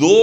2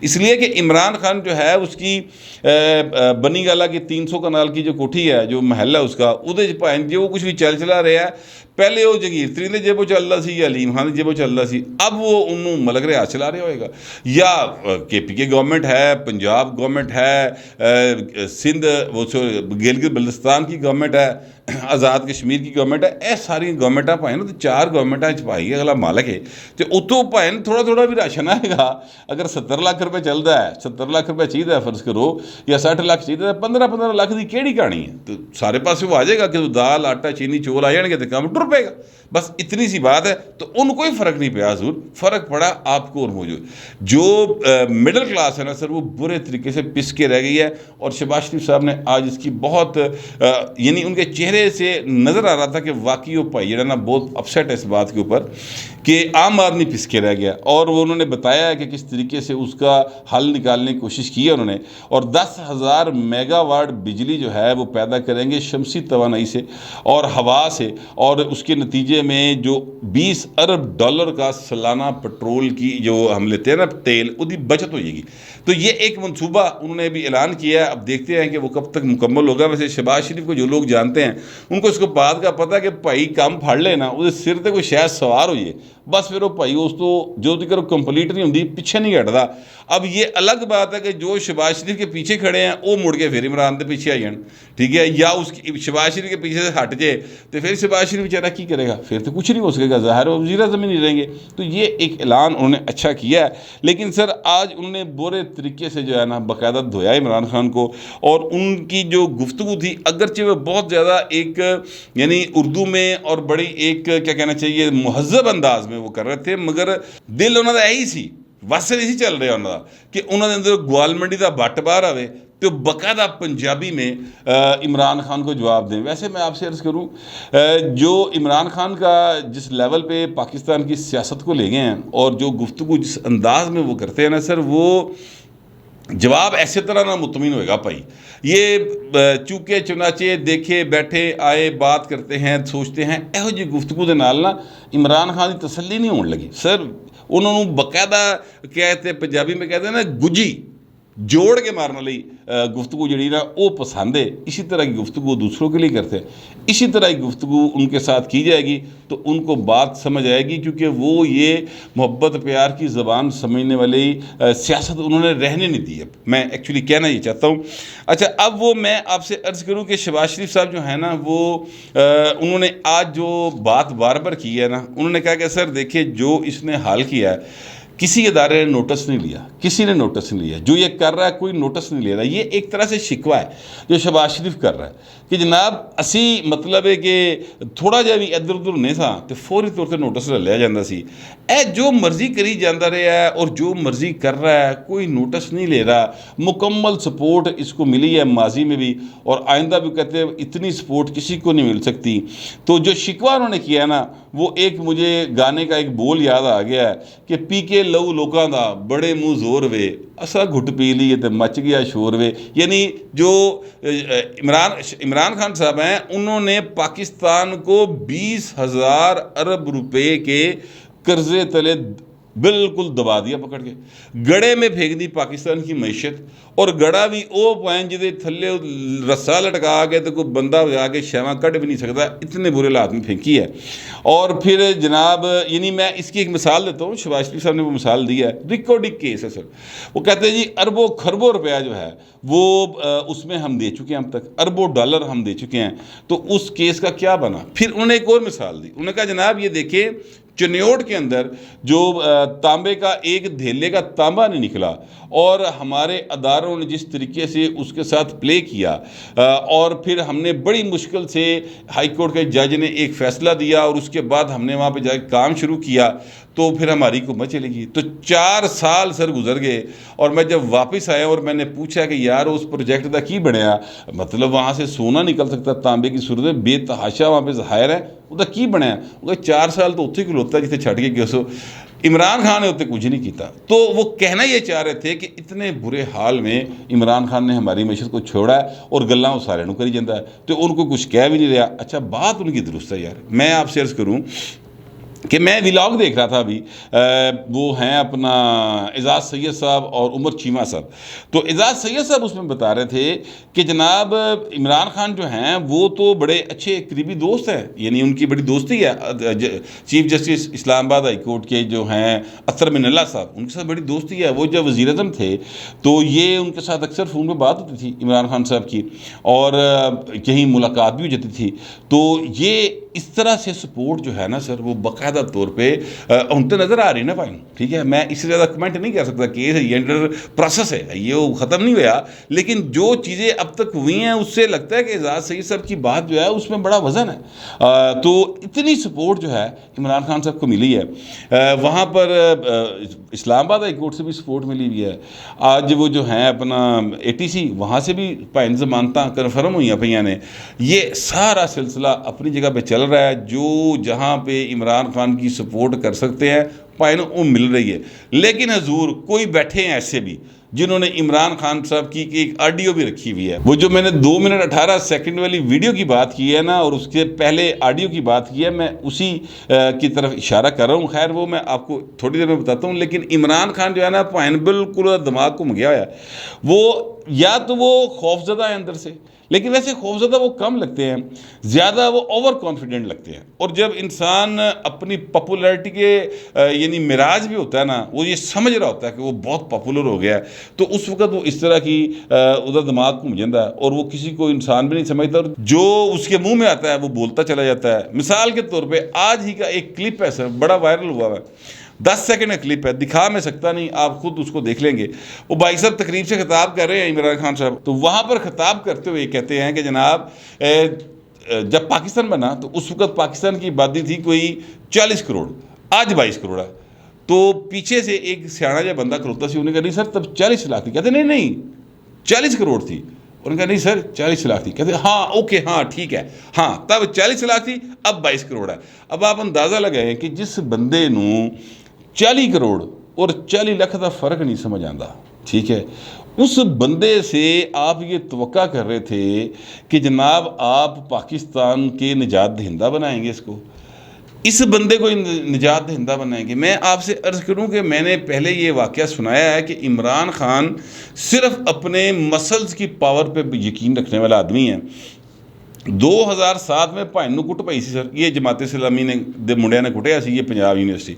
اس لیے کہ عمران خان جو ہے اس کی بنی گالا کی 300 کنال کی جو کوٹھی ہے, جو محل ہے اس کا, ادھر بھائیں جی وہ کچھ بھی چلا رہا ہے. پہلے وہ جگیر ترین جیبو چل رہا سی یا علیم خان جیبو چل رہا سی, اب وہ انہوں ملک رہا چلا رہا ہوئے گا. یا کے پی کے گورنمنٹ ہے, پنجاب گورنمنٹ ہے, سندھ وہ گلگت بلتستان کی گورنمنٹ ہے, آزاد کشمیر کی گورنمنٹ ہے, اے ساری گورنمنٹاں پائیں نا, تو 4 گورنمنٹاں پائی اگلا مالک ہے. تو اتوں پائیں تھوڑا تھوڑا بھی راشن آئے گا. اگر 70 لاکھ روپے چلتا ہے, 70 لاکھ روپے چاہیے فرض کرو, یا 60 لاکھ چاہیے, 15 لاکھ کی کیڑی کہانی ہے. تو سارے پاسے وہ آ جائے گا کہ دال آٹا چینی چول آ جان گے تو کام ٹر پے گا. بس اتنی سی بات ہے. تو ان کوئی فرق نہیں پیا حضور, فرق پڑا آپ کو اور موجود جو مڈل کلاس ہے نا سر, وہ برے طریقے سے پس کے رہ گئی ہے. اور شہباز شریف صاحب نے آج اس کی بہت یعنی ان کے چہرے سے نظر آ رہا تھا کہ واقعی وہ بھائی جڑا نا بہت اپسیٹ ہے اس بات کے اوپر کہ عام آدمی پس کے رہ گیا. اور وہ انہوں نے بتایا ہے کہ کس طریقے سے اس کا حل نکالنے کی کوشش کی ہے انہوں نے. اور 10,000 میگا واٹ بجلی جو ہے وہ پیدا کریں گے شمسی توانائی سے اور ہوا سے, اور اس کے نتیجے میں جو 20 ارب ڈالر کا سالانہ پٹرول کی جو ہم لیتے ہیں نا تیل, ادھی بچت ہو جائے گی. تو یہ ایک منصوبہ انہوں نے بھی اعلان کیا ہے. اب دیکھتے ہیں کہ وہ کب تک مکمل ہوگا. ویسے شہباز شریف کو جو لوگ جانتے ہیں ان کو اس کو بات کا پتہ کہ بھائی کام پھڑ لینا وہ سر تے کوئی شاید سوار ہوئیے, بس پھر وہ بھائی اس تو جو تک کمپلیٹ نہیں ہوتی پیچھے نہیں ہٹتا. اب یہ الگ بات ہے کہ جو شہباز شریف کے پیچھے کھڑے ہیں وہ مڑ کے پھر عمران کے پیچھے آئی جان, ٹھیک ہے, یا اس کی شہباز شریف کے پیچھے سے ہٹ جائے تو پھر شہباز شریف بیچارہ کی کرے گا, پھر تو کچھ نہیں ہو سکے گا, ظاہر ہے وزیر اعظم ہی نہیں رہیں گے. تو یہ ایک اعلان انہوں نے اچھا کیا ہے. لیکن سر آج انہوں نے برے طریقے سے جو ہے نا باقاعدہ دھویا عمران خان کو. اور ان کی جو گفتگو تھی اگرچہ وہ بہت زیادہ ایک یعنی اردو میں اور بڑی ایک کیا کہنا چاہیے مہذب انداز میں وہ کر رہے تھے, مگر دل انہوں نے یہی سی واسے نہیں چل رہا انہوں کا کہ انہوں نے اندر گوال منڈی کا بٹ باہر آئے تو باقاعدہ پنجابی میں عمران خان کو جواب دیں. ویسے میں آپ سے عرض کروں جو عمران خان کا جس لیول پہ پاکستان کی سیاست کو لے گئے ہیں اور جو گفتگو جس انداز میں وہ کرتے ہیں نا سر, وہ جواب ایسے طرح نہ مطمئن ہوئے گا بھائی. یہ چونکہ چنانچہ دیکھے بیٹھے آئے بات کرتے ہیں سوچتے ہیں, یہو جی گفتگو دے نال نا عمران خان کی تسلی نہیں ہونے لگی سر. انہوں نے باقاعدہ کہتے پنجابی میں کہتے ہیں نا گجی جوڑ کے مارنے لی گفتگو جڑی نا وہ پسند ہے. اسی طرح کی گفتگو دوسروں کے لیے کرتے ہیں, اسی طرح کی گفتگو ان کے ساتھ کی جائے گی تو ان کو بات سمجھ آئے گی, کیونکہ وہ یہ محبت پیار کی زبان سمجھنے والی سیاست انہوں نے رہنے نہیں دی. اب میں ایکچولی کہنا یہ چاہتا ہوں. اچھا اب وہ میں آپ سے عرض کروں کہ شہباز شریف صاحب جو ہیں نا وہ انہوں نے آج جو بات بار بار کی ہے نا, انہوں نے کہا کہ سر دیکھیے جو اس نے حال کیا ہے کسی ادارے نے نوٹس نہیں لیا, کسی نے نوٹس نہیں لیا, جو یہ کر رہا ہے کوئی نوٹس نہیں لے رہا. یہ ایک طرح سے شکوہ ہے جو شہباز شریف کر رہا ہے کہ جناب اسی مطلب ہے کہ تھوڑا جہا بھی ادھر ادھر نہیں تھا تو فوری طور سے نوٹس لے لیا جاتا سی. جو مرضی کری جاتا رہا ہے اور جو مرضی کر رہا ہے, کوئی نوٹس نہیں لے رہا. مکمل سپورٹ اس کو ملی ہے ماضی میں بھی, اور آئندہ بھی کہتے ہیں اتنی سپورٹ کسی کو نہیں مل سکتی. تو جو شکوہ انہوں نے کیا ہے نا, وہ ایک مجھے گانے کا ایک بول یاد آ گیا ہے کہ پی کے لو لوکاں دا بڑے منہ زور وے اسا گھٹ پی لیے تے مچ گیا شور وے. یعنی جو عمران خان صاحب ہیں انہوں نے پاکستان کو 20,000 ارب روپے کے قرضے تلے بالکل دبا دیا پکڑ کے, گڑے میں پھینک دی پاکستان کی معیشت. اور گڑا بھی او پوائن جدے تھلے رسا لٹکا کے تو کوئی بندہ جا کے شیواں کٹ بھی نہیں سکتا, اتنے برے حالات میں پھینکی ہے. اور پھر جناب یعنی میں اس کی ایک مثال دیتا ہوں, شہباز شریف صاحب نے وہ مثال دی ہے, ریکارڈنگ کیس ہے سر. وہ کہتے ہیں جی اربوں کھربوں روپیہ جو ہے وہ اس میں ہم دے چکے ہیں, اب تک اربوں ڈالر ہم دے چکے ہیں. تو اس کیس کا کیا بنا؟ پھر انہوں نے ایک اور مثال دی. انہوں نے کہا جناب یہ دیکھیں چنیوٹ کے اندر جو تانبے کا ایک دھیلے کا تانبا نہیں نکلا, اور ہمارے اداروں نے جس طریقے سے اس کے ساتھ پلے کیا, اور پھر ہم نے بڑی مشکل سے ہائی کورٹ کے جج نے ایک فیصلہ دیا, اور اس کے بعد ہم نے وہاں پہ جا کے کام شروع کیا, تو پھر ہماری حکومت چلے گی. تو 4 سال سر گزر گئے, اور میں جب واپس آیا اور میں نے پوچھا کہ یار اس پروجیکٹ کا کی بنیا, مطلب وہاں سے سونا نکل سکتا تانبے کی صورت میں, بے تحاشا وہاں پہ ظاہر ہے وہ کی بنیا. وہ 4 سال تو اتنے کھلوتا جتنے چھٹ کے گئے سو. عمران خان نے اتنے کچھ نہیں کیتا. تو وہ کہنا یہ چاہ رہے تھے کہ اتنے برے حال میں عمران خان نے ہماری معیشت کو چھوڑا ہے, اور گلاں وہ سارے کری جاتا ہے, تو ان کو کچھ کہہ بھی نہیں رہا. اچھا بات ان کی درست ہے یار. میں آپ سے عرض کروں کہ میں ولاگ دیکھ رہا تھا ابھی، وہ ہیں اپنا اعزاز سید صاحب اور عمر چیمہ صاحب. تو اعزاز سید صاحب اس میں بتا رہے تھے کہ جناب عمران خان جو ہیں وہ تو بڑے اچھے قریبی دوست ہیں، یعنی ان کی بڑی دوستی ہے چیف جسٹس اسلام آباد ہائی کورٹ کے جو ہیں اطہر من اللہ صاحب، ان کے ساتھ بڑی دوستی ہے. وہ جب وزیر اعظم تھے تو یہ ان کے ساتھ اکثر فون پہ بات ہوتی تھی عمران خان صاحب کی، اور کہیں ملاقات بھی ہو جاتی تھی. تو یہ اس طرح سے سپورٹ جو ہے نا سر، وہ باقاعدہ طور پہ ہم تو نظر آ رہی ہے نا بھائی. ٹھیک ہے، میں اس سے زیادہ کمنٹ نہیں کر سکتا کہ یہ انڈر پروسیس ہے، یہ وہ ختم نہیں ہوا، لیکن جو چیزیں اب تک ہوئی ہیں اس سے لگتا ہے کہ اعزاز سید صاحب کی بات جو ہے اس میں بڑا وزن ہے. تو اتنی سپورٹ جو ہے عمران خان صاحب کو ملی ہے. وہاں پر اسلام آباد ہائی کورٹ سے بھی سپورٹ ملی ہوئی ہے. آج وہ جو ہیں اپنا ATC وہاں سے بھی پائن ضمانتاں کنفرم ہوئی ہیں پہ نے. یہ سارا سلسلہ اپنی جگہ پہ چل رہا ہے. جو جہاں پہ عمران خان کی سپورٹ کر سکتے ہیں پائن وہ مل رہی ہے. لیکن حضور کوئی بیٹھے ہیں ایسے بھی جنہوں نے عمران خان صاحب کی ایک آڈیو بھی رکھی ہوئی ہے. وہ جو میں نے 2 منٹ 18 سیکنڈ والی ویڈیو کی بات کی ہے نا، اور اس کے پہلے آڈیو کی بات کی ہے، میں اسی کی طرف اشارہ کر رہا ہوں. خیر وہ میں آپ کو تھوڑی دیر میں بتاتا ہوں. لیکن عمران خان جو ہے نا پائن بالکل دماغ کو گیا ہے. وہ یا تو وہ خوف زدہ ہے اندر سے، لیکن ویسے خوفزدہ وہ کم لگتے ہیں، زیادہ وہ اوور کانفیڈنٹ لگتے ہیں. اور جب انسان اپنی پاپولیرٹی کے یعنی معراج بھی ہوتا ہے نا، وہ یہ سمجھ رہا ہوتا ہے کہ وہ بہت پاپولر ہو گیا ہے، تو اس وقت وہ اس طرح کی ادھر دماغ گھوم جاتا ہے اور وہ کسی کو انسان بھی نہیں سمجھتا، اور جو اس کے منہ میں آتا ہے وہ بولتا چلا جاتا ہے. مثال کے طور پہ آج ہی کا ایک کلپ ہے سر، بڑا وائرل ہوا ہے، 10 سیکنڈ کا کلپ ہے، دکھا میں سکتا نہیں، آپ خود اس کو دیکھ لیں گے. وہ بھائی صاحب تقریب سے خطاب کر رہے ہیں عمران خان صاحب، تو وہاں پر خطاب کرتے ہوئے کہتے ہیں کہ جناب جب پاکستان بنا تو اس وقت پاکستان کی آبادی تھی کوئی 40 کروڑ، آج 22 کروڑ ہے. تو پیچھے سے ایک سیاڑا جا بندہ کھلوتا سی، انہوں نے کہا نہیں سر تب 40 لاکھ تھی. کہتے نہیں 40 کروڑ تھی. انہوں نے کہا نہیں سر 40 لاکھ تھی. کہتے ہاں اوکے ہاں ٹھیک ہے، ہاں تب 40 لاکھ تھی اب 22 کروڑ ہے. اب آپ اندازہ لگائیں کہ جس بندے نوں 40 کروڑ اور 40 لاکھ کا فرق نہیں سمجھ آتا، ٹھیک ہے، اس بندے سے آپ یہ توقع کر رہے تھے کہ جناب آپ پاکستان کے نجات دہندہ بنائیں گے، اس بندے کو نجات دہندہ بنائیں گے. میں آپ سے عرض کروں کہ میں نے پہلے یہ واقعہ سنایا ہے کہ عمران خان صرف اپنے مسلز کی پاور پہ یقین رکھنے والا آدمی ہے. 2007 میں بھائی نو کٹ پئی سی سر، یہ جماعت اسلامی نے منڈیا نے کٹیا سی، یہ پنجاب یونیورسٹی.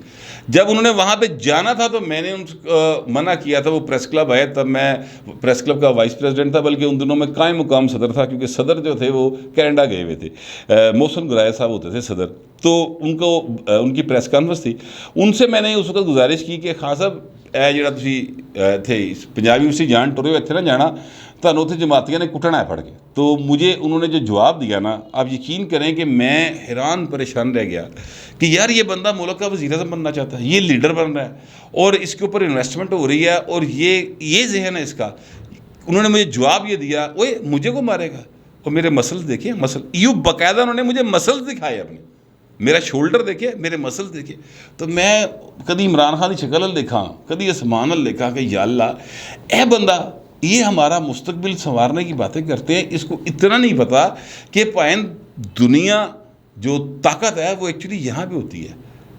جب انہوں نے وہاں پہ جانا تھا تو میں نے ان منع کیا تھا. وہ پریس کلب ہے، تب میں پریس کلب کا وائس پریزیڈنٹ تھا، بلکہ ان دنوں میں قائم مقام صدر تھا، کیونکہ صدر جو تھے وہ کینیڈا گئے ہوئے تھے. محسن گرائے صاحب ہوتے تھے صدر، تو ان کی پریس کانفرنس تھی. ان سے میں نے اس وقت گزارش کی کہ خان صاحب اے جڑا تسی تھے پنجاب یونیورسٹی جان ٹرے ہو اتنے نہ جانا، تمہیں اتنے جماعتیاں نے کٹنا ہے پڑھ کے. تو مجھے انہوں نے جو جواب دیا نا، آپ یقین کریں کہ میں حیران پریشان رہ گیا کہ یار یہ بندہ ملک کا وزیر اعظم بننا چاہتا ہے، یہ لیڈر بن رہا ہے اور اس کے اوپر انویسٹمنٹ ہو رہی ہے اور یہ ذہن ہے اس کا. انہوں نے مجھے جواب یہ دیا، اوے مجھے کو مارے گا، اور میرے مسلز دیکھیں، یوں باقاعدہ انہوں نے مجھے مسلز دکھائے اپنے، میرا شولڈر دیکھے، میرے مسلز دیکھے. تو میں کدی عمران خان کی شکل دیکھا، کدی اسمان ال دیکھا کہ یا اللہ اے بندہ یہ ہمارا مستقبل سنوارنے کی باتیں کرتے ہیں. اس کو اتنا نہیں پتا کہ پائن دنیا جو طاقت ہے وہ ایکچولی یہاں بھی ہوتی ہے.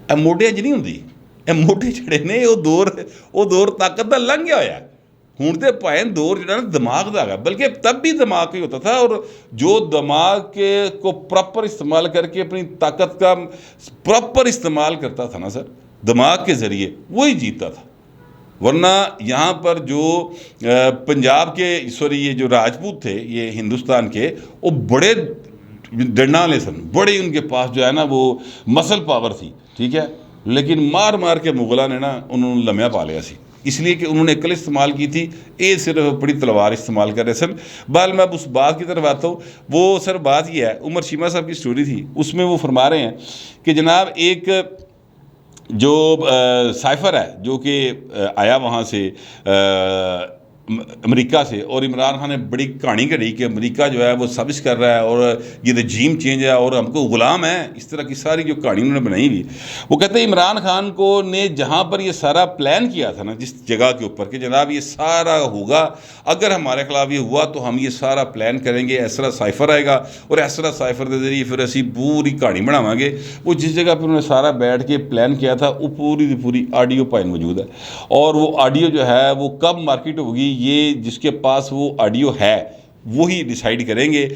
اے موٹے اج نہیں ہوتی، اے موٹے چھڑے نے وہ دور طاقت دا لنگ گیا ہوا ہے. ہوں تو پائن دور جڑا نا دماغ دا گیا، بلکہ تب بھی دماغ ہی ہوتا تھا، اور جو دماغ کو پراپر استعمال کر کے اپنی طاقت کا پراپر استعمال کرتا تھا نا سر دماغ کے ذریعے، وہی جیتتا تھا. ورنہ یہاں پر جو پنجاب کے یہ جو راجپوت تھے یہ ہندوستان کے، وہ بڑے ڈنڈالے سن، بڑے ان کے پاس جو ہے نا وہ مسل پاور تھی، ٹھیک ہے، لیکن مار مار کے مغلہ نے نا انہوں نے لمحہ پا لیا سی، اس لیے کہ انہوں نے عقل استعمال کی تھی، یہ صرف بڑی تلوار استعمال کر رہے سن. بال میں اب اس بات کی طرف آتا ہوں. وہ سر بات یہ ہے، عمر چیمہ صاحب کی سٹوری تھی، اس میں وہ فرما رہے ہیں کہ جناب ایک جو سائفر ہے جو کہ آیا وہاں سے امریکہ سے، اور عمران خان نے بڑی کہانی کری کہ امریکہ جو ہے وہ سازش کر رہا ہے اور یہ رجیم چینج ہے اور ہم کو غلام ہے، اس طرح کی ساری جو کہانی انہوں نے بنائی ہوئی. وہ کہتے ہیں عمران خان کو نے جہاں پر یہ سارا پلان کیا تھا نا، جس جگہ کے اوپر کہ جناب یہ سارا ہوگا، اگر ہمارے خلاف یہ ہوا تو ہم یہ سارا پلان کریں گے، ایسرا سائفر آئے گا اور ایسرا سائفر کے ذریعے پھر اسی پوری کہانی بناواں گے. وہ جس جگہ پہ انہوں نے سارا بیٹھ کے پلان کیا تھا وہ پوری کی پوری آڈیو فائل موجود ہے، اور وہ آڈیو جو ہے وہ کب مارکیٹ ہوگی یہ جس کے پاس وہ آڈیو ہے وہی ڈیسائیڈ کریں گے.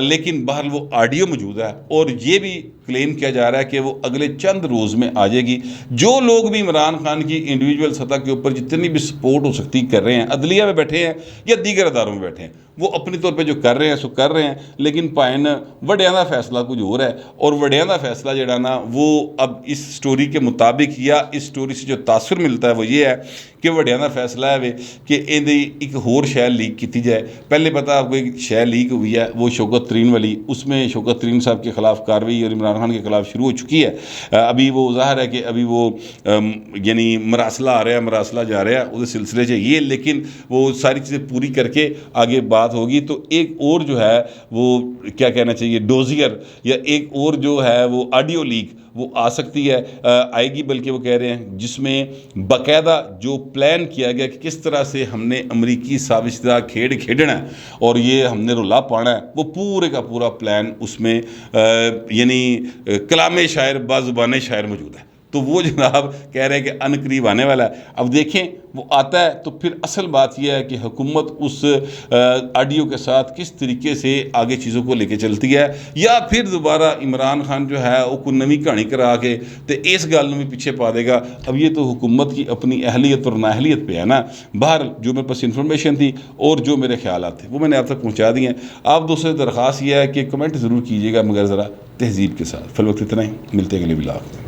لیکن بہرحال وہ آڈیو موجود ہے، اور یہ بھی کلیم کیا جا رہا ہے کہ وہ اگلے چند روز میں آ جائے گی. جو لوگ بھی عمران خان کی انڈیویجول سطح کے اوپر جتنی بھی سپورٹ ہو سکتی کر رہے ہیں، عدلیہ میں بیٹھے ہیں یا دیگر اداروں میں بیٹھے ہیں، وہ اپنی طور پہ جو کر رہے ہیں سو کر رہے ہیں. لیکن پائن وڈیاں دا فیصلہ کچھ اور ہے، اور وڈیاں دا فیصلہ جڑا نا وہ اب اس سٹوری کے مطابق یا اس سٹوری سے جو تاثر ملتا ہے وہ یہ ہے کہ وڈیاں دا فیصلہ ہے کہ ایک ہور شے لیک کی جائے. پہلے پتہ آپ کو ایک شے لیک ہوئی ہے وہ شوکت ترین والی، اس میں شوکت ترین صاحب کے خلاف کارروائی اور عمران خان کے خلاف شروع ہو چکی ہے. ابھی وہ ظاہر ہے کہ ابھی وہ یعنی مراسلہ آ رہا ہے، مراسلہ جا رہا ہے اس سلسلے سے یہ، لیکن وہ ساری چیزیں پوری کر کے آگے بات ہوگی. تو ایک اور جو ہے وہ کیا کہنا چاہیے ڈوزیئر یا ایک اور جو ہے وہ آڈیو لیک وہ آ سکتی ہے، آئے گی، بلکہ وہ کہہ رہے ہیں جس میں باقاعدہ جو پلان کیا گیا کہ کس طرح سے ہم نے امریکی سازشدہ کھیڑ کھیڑنا ہے اور یہ ہم نے رلا پانا ہے، وہ پورے کا پورا پلان اس میں یعنی کلام شاعر بازبان شاعر موجود ہے. تو وہ جناب کہہ رہے ہیں کہ ان قریب آنے والا ہے. اب دیکھیں وہ آتا ہے تو پھر اصل بات یہ ہے کہ حکومت اس آڈیو کے ساتھ کس طریقے سے آگے چیزوں کو لے کے چلتی ہے، یا پھر دوبارہ عمران خان جو ہے وہ کوئی نوی کہانی کرا کے تو اس گل میں بھی پیچھے پا دے گا. اب یہ تو حکومت کی اپنی اہلیت اور نااہلیت پہ ہے نا. باہر جو میرے پاس انفارمیشن تھی اور جو میرے خیالات تھے وہ میں نے آپ تک پہنچا دی ہیں. آپ دوستوں سے درخواست یہ ہے کہ کمنٹ ضرور کیجیے گا مگر ذرا تہذیب کے ساتھ. فی الوقت اتنا ہی، ملتے ہیں اگلے ولاگ میں.